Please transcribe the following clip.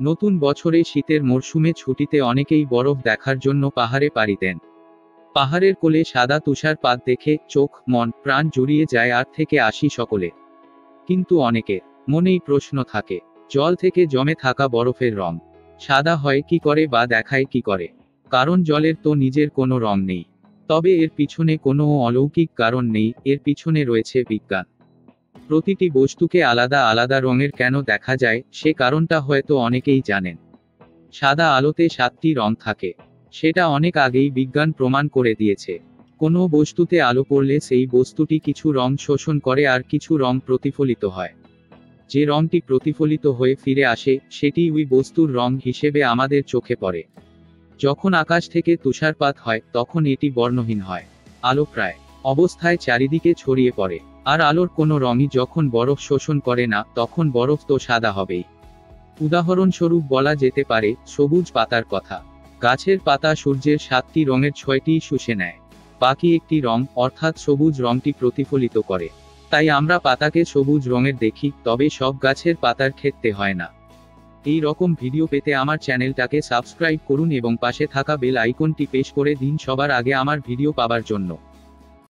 নতুন বছরে শীতের মরশুমে ছুটিতে অনেকেই বরফ দেখার জন্য পাহাড়ে পাড়ি দেন। পাহাড়ের কোলে সাদা তুষারপাত দেখে চোখ মন প্রাণ জুড়িয়ে যায় আর থেকে আসি সকলে। কিন্তু অনেকের মনেই প্রশ্ন থাকে, জল থেকে জমে থাকা বরফের রং সাদা হয় কি করে বা দেখায় কি করে? কারণ জলের তো নিজের কোনো রং নেই। তবে এর পিছনে কোনো অলৌকিক কারণ নেই, এর পিছনে রয়েছে বিজ্ঞান। প্রতিটি বস্তুকে আলাদা আলাদা রঙের কেন দেখা যায়, সে কারণটা হয়তো অনেকেই জানেন। সাদা আলোতে 7টি রং থাকে। সেটা অনেক আগেই বিজ্ঞান প্রমাণ করে দিয়েছে। কোনো বস্তুতে আলো পড়লে সেই বস্তুটি কিছু রং শোষণ করে আর কিছু রং প্রতিফলিত হয়। যে রংটি প্রতিফলিত হয়ে ফিরে আসে সেটি ওই বস্তুর রং হিসেবে আমাদের চোখে পড়ে। যখন আকাশ থেকে তুষারপাত হয় তখন এটি বর্ণহীন হয়। আলো প্রায় অবস্থায় চারিদিকে ছড়িয়ে পড়ে। আর আলোর কোনো রঙই যখন বরফ শোষণ করে না, তখন বরফ তো সাদা হবেই। উদাহরণস্বরূপ বলা যেতে পারে সবুজ পাতার কথা। গাছের পাতা সূর্যের 7টি রঙের 6টি শুষে নেয়। বাকি একটি রং অর্থাৎ সবুজ রংটি প্রতিফলিত করে। তাই আমরা পাতাকে সবুজ রঙের দেখি, তবে সব গাছের পাতার ক্ষেত্রে হয় না। এই রকম ভিডিও পেতে আমার চ্যানেলটাকে সাবস্ক্রাইব করুন এবং পাশে থাকা বেল আইকনটি প্রেস করে দিন সবার আগে আমার ভিডিও পাবার জন্য।